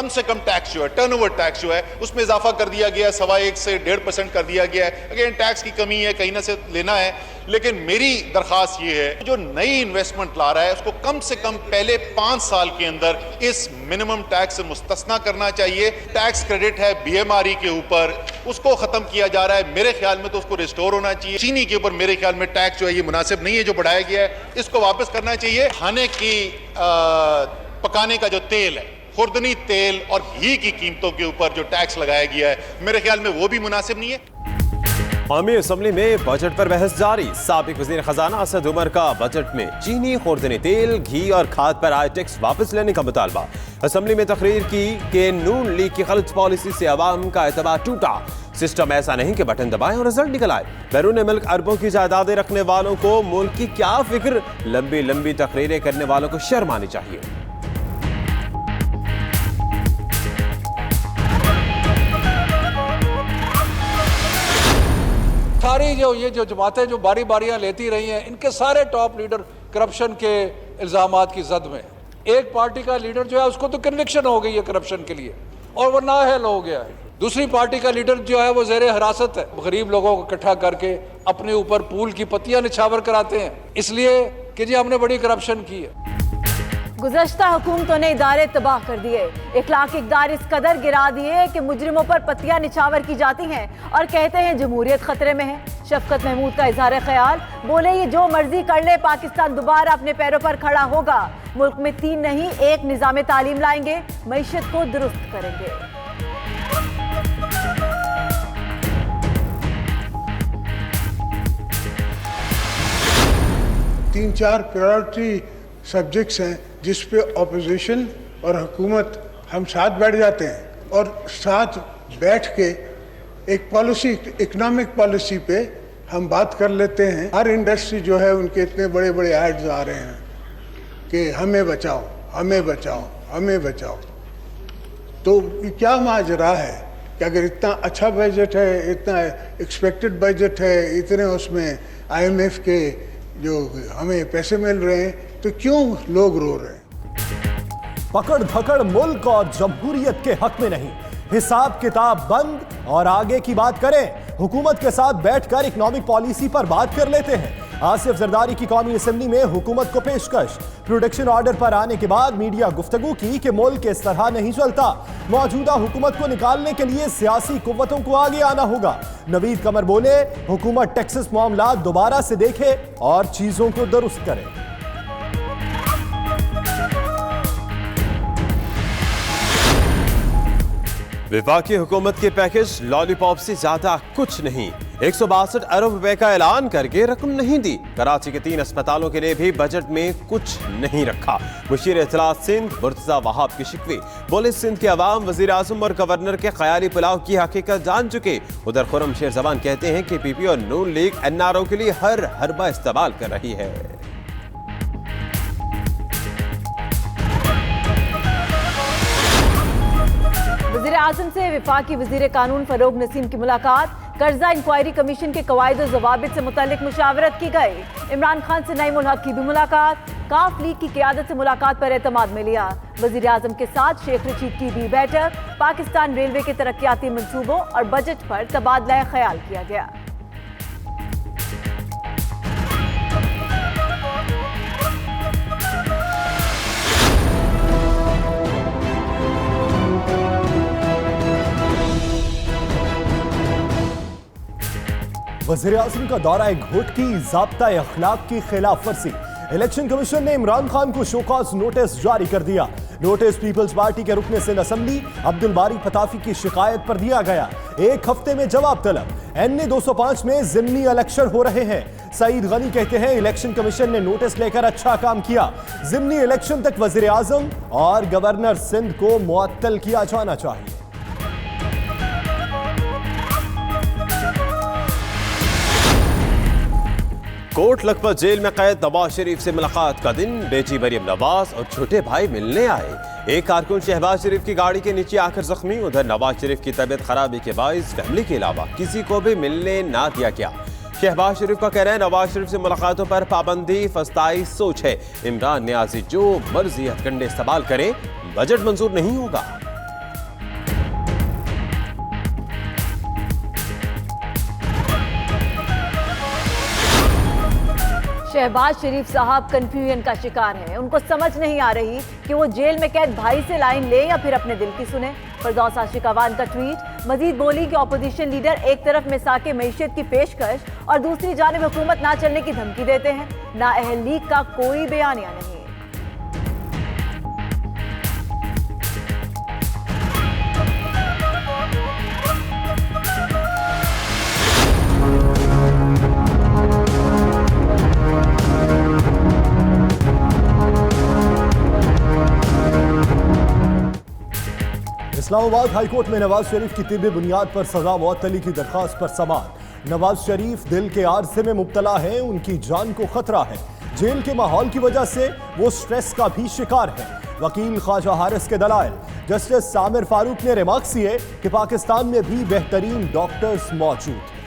कम से कम टैक्स जो है, टर्नओवर टैक्स जो है, उसमें इजाफा कर दिया गया है, 1.25 से 1.5% कर दिया गया है। अगेन टैक्स की कमी है, कहीं ना से लेना है, लेकिन मेरी दरख्वास्त ये है जो नई इन्वेस्टमेंट ला रहा है उसको कम से कम पहले 5 साल के अंदर इस मिनिमम टैक्स से मुस्तस्ना करना चाहिए। टैक्स क्रेडिट है बीएमआरई के ऊपर, उसको खत्म किया जा रहा है, मेरे ख्याल में तो उसको रिस्टोर होना चाहिए। चीनी के ऊपर मेरे ख्याल में टैक्स जो है ये मुनासिब नहीं है जो बढ़ाया गया है, इसको वापस करना चाहिए। खाने की पकाने का जो तेल है, खुर्दनी तेल और घी की कीमतों के ऊपर जो टैक्स लगाया गया है, मेरे ख्याल में वो भी मुनासिब नहीं है। कौमी असम्बली में बजट पर बहस जारी। साबिक वजीर खजाना असद उमर का बजट में चीनी, खुर्दनी तेल, घी और खाद पर आए टैक्स वापस लेने का मुतालबा। असम्बली में तकरीर की कि नून लीग की गलत पॉलिसी से अवाम का एतबार टूटा। सिस्टम ऐसा नहीं कि बटन दबाएं और रिजल्ट निकल आए। बैरून मुल्क अरबों की जायदादें रखने वालों को मुल्क की क्या फिक्र, लंबी लंबी तकरीरें करने वालों को शर्म आनी चाहिए। सारी ये जो जमातें जो बारी बारियां लेती रही हैं, इनके सारे टॉप लीडर करप्शन के इल्जामात की जद में। एक पार्टी का लीडर जो है उसको तो कन्विक्शन हो गई है करप्शन के लिए और वो नाअहल हो गया है। दूसरी पार्टी का लीडर जो है वो ज़ेरे हिरासत है। गरीब लोगों को इकट्ठा करके अपने ऊपर पूल की पत्तियां निछावर कराते हैं, इसलिए कि जी हमने बड़ी करप्शन की है। गुज़श्ता हुकूमतों ने इदारे तबाह कर दिए, इखलाकी इक़दार इस कदर गिरा दिए कि मुजरिमों पर पत्तियां निछावर की जाती हैं और कहते हैं जमहूरियत खतरे में है। शफकत महमूद का इजहार ख्याल, बोले ये जो मर्जी कर ले, पाकिस्तान दोबारा अपने पैरों पर खड़ा होगा। मुल्क में 3 नहीं 1 निज़ाम तालीम लाएंगे, मईशत को दुरुस्त करेंगे। 3-4 प्रायोरिटी सब्जेक्ट्स हैं जिस पे अपोजिशन और हुकूमत हम साथ बैठ जाते हैं और साथ बैठ के एक पॉलिसी, इकोनॉमिक पॉलिसी पे हम बात कर लेते हैं। हर इंडस्ट्री जो है उनके इतने बड़े बड़े एड्स आ रहे हैं कि हमें बचाओ, हमें बचाओ, हमें बचाओ। तो ये क्या माजरा है कि अगर इतना अच्छा बजट है, इतना एक्सपेक्टेड बजट है, इतने उसमें IMF के जो हमें पैसे मिल रहे हैं, तो क्यों लोग रो रहे हैं? पकड़ धकड़ मुल्क और जमहूरियत के हक में नहीं, हिसाब किताब बंद और आगे की बात करें। हुकूमत के साथ बैठकर इकोनॉमिक पॉलिसी पर बात कर लेते हैं। आसिफ जरदारी की कौमी असेंबली में हुकूमत को पेशकश। प्रोटेक्शन ऑर्डर पर आने के बाद मीडिया गुफ्तगू की कि मुल्क इस तरह नहीं चलता, मौजूदा हुकूमत को निकालने के लिए सियासी कुव्वतों को आगे आना होगा। नवीद कमर बोले हुकूमत टेक्सस मामला दोबारा से देखे और चीजों को दुरुस्त करे। वफाकी हुकूमत के पैकेज लॉलीपॉप से ज्यादा कुछ नहीं। 162 अरब रुपए का ऐलान करके रकम नहीं दी। कराची के 3 अस्पतालों के लिए भी बजट में कुछ नहीं रखा। मुशीर इत्तलात सिंध मुर्तजा वहाब की शिकवे, बोले सिंध के अवाम वजीर आजम और गवर्नर के ख्याली पुलाव की हकीकत जान चुके। उधर खुर्रम शेर जबान कहते हैं कि PP और नून लीग NRO के लिए हर हरबा इस्तेमाल कर रही है। वज़ीर आज़म से वफाकी वज़ीर कानून फरोग नसीम की मुलाकात। कर्जा इंक्वायरी कमीशन के कवायद और ज़वाबित से मुतालिक मुशावरत की गई। इमरान खान से नईमुल हक की भी मुलाकात। काफ लीग की क़यादत से मुलाकात पर एतमाद में लिया। वज़ीर आज़म के साथ शेख रशीद की भी बैठक। पाकिस्तान रेलवे के तरक्याती मंसूबों और बजट पर तबादला ख्याल किया गया। वज़ीर आज़म का दौरा घोट की ज़ाब्ता अखलाक की खिलाफ वर्जी। इलेक्शन कमीशन ने इमरान खान को शोकॉज नोटिस जारी कर दिया। नोटिस पीपल्स पार्टी के रुकने सिंध असेंबली अब्दुल बारी फताफी की शिकायत पर दिया गया। 1 हफ्ते में जवाब तलब। NA 205 में ज़िमनी इलेक्शन हो रहे हैं। सईद गनी कहते हैं इलेक्शन कमीशन ने नोटिस लेकर अच्छा काम किया। ज़िमनी इलेक्शन तक वज़ीर आज़म और गवर्नर सिंध को मुअत्तल किया जाना चाहिए। कोट लखपत जेल में कैद नवाज शरीफ से मुलाकात का दिन। बेटी मरियम नवाज और छोटे भाई मिलने आए। एक कारकुन शहबाज शरीफ की गाड़ी के नीचे आकर जख्मी। उधर नवाज शरीफ की तबीयत खराबी के बाइस फैमिली के अलावा किसी को भी मिलने ना दिया गया। शहबाज शरीफ का कहना है नवाज शरीफ से मुलाकातों पर पाबंदी फस्ताई सोच है। इमरान नियाजी जो मर्जी हथकंडे इस्तेमाल करें, बजट मंजूर नहीं होगा। शहबाज शरीफ साहब कंफ्यूजन का शिकार हैं। उनको समझ नहीं आ रही कि वो जेल में कैद भाई से लाइन ले या फिर अपने दिल की सुने। फिरदौस आशिक अवान का ट्वीट। मजीद बोली कि ऑपोजिशन लीडर एक तरफ मिसाके मईशत की पेशकश और दूसरी जानिब हुकूमत ना चलने की धमकी देते हैं। नाअहल लीग का कोई बयानिया नहीं। इस्लामाबाद हाईकोर्ट में नवाज शरीफ की तिब्बी बुनियाद पर सजा मुअत्तली की दरखास्त पर समाअत। नवाज शरीफ दिल के आर्जे में मुब्तला हैं, उनकी जान को खतरा है। जेल के माहौल की वजह से वो स्ट्रेस का भी शिकार है। वकील ख्वाजा हारिस के दलाइल। जस्टिस सामिर फारूक ने रिमार्क्स किए कि पाकिस्तान में भी बेहतरीन डॉक्टर्स मौजूद हैं।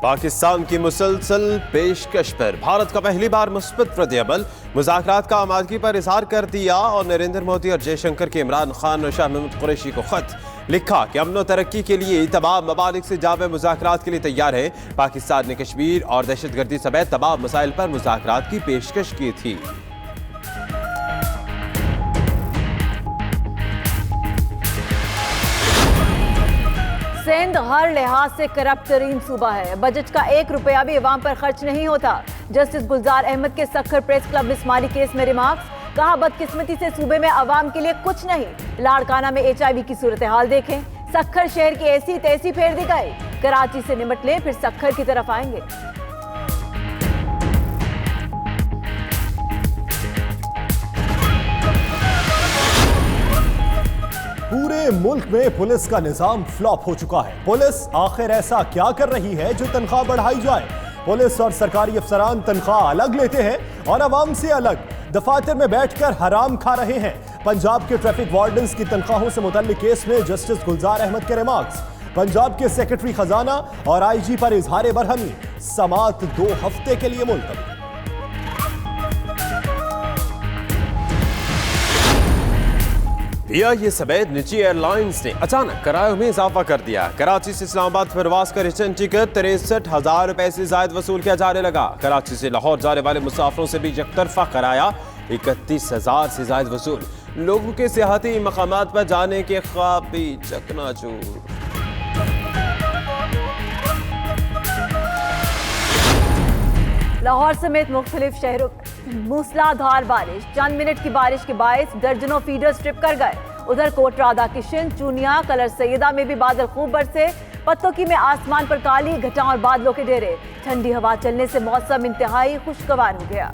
पाकिस्तान की मुसलसल पेशकश पर भारत का पहली बार मुस्बत रद्द-ए-अमल। मुज़ाकरात का आमादगी पर इजहार कर दिया और नरेंद्र मोदी और जयशंकर के इमरान खान और शाह महमूद कुरैशी को खत लिखा कि अमन और तरक्की के लिए तमाम ममालिक से जामे मुज़ाकरात के लिए तैयार है। पाकिस्तान ने कश्मीर और दहशतगर्दी समेत तमाम मसाइल पर मुज़ाकरात की पेशकश की थी। सिंध हर लिहाज से करप्ट तरीन सूबा है। बजट का 1 रुपया भी अवाम पर खर्च नहीं होता। जस्टिस गुलजार अहमद के सक्खर प्रेस क्लब मिसमारी केस में रिमार्क्स। कहा, बदकिस्मती से सूबे में अवाम के लिए कुछ नहीं। लाड़काना में HIV की सूरत हाल देखें। सक्खर शहर की ऐसी तैसी फेर दी गई। कराची से निमट लें, फिर सक्खर की तरफ आएंगे। पूरे मुल्क में पुलिस का निजाम फ्लॉप हो चुका है। पुलिस आखिर ऐसा क्या कर रही है जो तनख्वाह बढ़ाई जाए? पुलिस और सरकारी अफसरान तनख्वाह अलग लेते हैं और अवाम से अलग। दफातर में बैठकर हराम खा रहे हैं। पंजाब के ट्रैफिक वार्डन्स की तनख्वाहों से मुतल्लिक केस में जस्टिस गुलजार अहमद के रिमार्क्स। पंजाब के सेक्रेटरी खजाना और IG पर इजहार बरहमी। समाअत 2 हफ्ते के लिए मुलतवी। ये समेत निजी एयरलाइंस ने अचानक किरायों में इजाफा कर दिया। कराची से इस्लामाबाद परवाज का रिटर्न टिकट 63,000 रुपए से ज्यादा वसूल किया जाने लगा। कराची से लाहौर जाने वाले मुसाफिरों से भी यकतरफा किराया 31,000 से ज्यादा वसूल। लोगों के सियाहती मकामात पर जाने के ख्वाब भी चकनाचूर। लाहौर समेत मुख्तलिफ शहरों मूसलाधार बारिश। चंद मिनट की बारिश के बायस दर्जनों फीडर स्ट्रिप कर गए। उधर कोटरा, किशन, चूनिया, कलर सैयदा में भी बादल खूब बरसे। पत्तोकी में आसमान पर काली घटा और बादलों के डेरे। ठंडी हवा चलने से मौसम इंतहाई खुशगवार हो गया।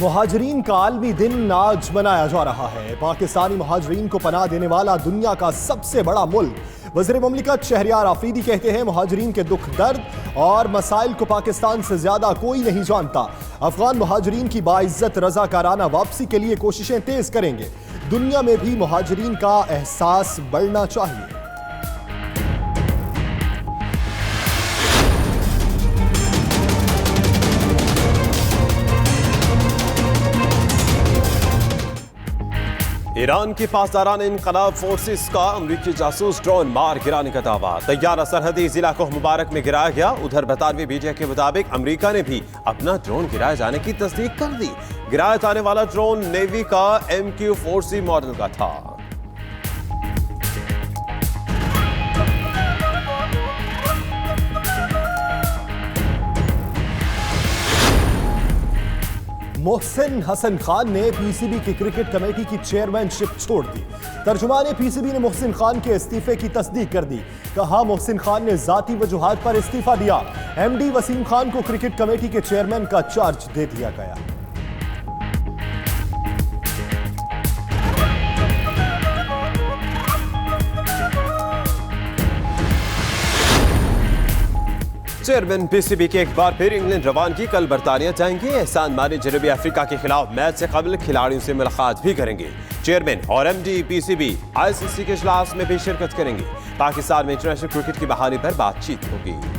मुहाजिरीन का आलमी दिन आज मनाया जा रहा है। पाकिस्तानी मुहाजिरीन को पनाह देने वाला दुनिया का सबसे बड़ा मुल्क। वज़ीर मुमलिकत शहरियार आफरीदी कहते हैं, मुहाजिरीन के दुख दर्द और मसाइल को पाकिस्तान से ज्यादा कोई नहीं जानता। अफगान मुहाजिरीन की बाइज्जत रज़ाकाराना वापसी के लिए कोशिशें तेज करेंगे। दुनिया में भी मुहाजिरीन का एहसास बढ़ना चाहिए। ईरान की पासदारान इनकलाब फोर्सेस का अमरीकी जासूस ड्रोन मार गिराने का दावा। तैयारा सरहदी जिला कोह मुबारक में गिराया गया। उधर बरतानवी मीडिया के मुताबिक अमेरिका ने भी अपना ड्रोन गिराए जाने की तस्दीक कर दी। गिराया जाने वाला ड्रोन नेवी का MQ-4C मॉडल का था। मोहसिन हसन खान ने PCB की क्रिकेट कमेटी की चेयरमैनशिप छोड़ दी। तर्जुमान PCB ने मोहसिन खान के इस्तीफे की तस्दीक कर दी। कहा, मोहसिन खान ने जाती वजूहात पर इस्तीफा दिया। MD वसीम खान को क्रिकेट कमेटी के चेयरमैन का चार्ज दे दिया गया। चेयरमैन पीसीबी के एक बार फिर इंग्लैंड रवानगी, कल बरतानिया जाएंगे। एहसान मानी जनूबी अफ्रीका के खिलाफ मैच से कबल खिलाड़ियों से मुलाकात भी करेंगे। चेयरमैन और एमडी पीसीबी आईसीसी के इजलास में भी शिरकत करेंगे। पाकिस्तान में इंटरनेशनल क्रिकेट की बहाली पर बातचीत होगी।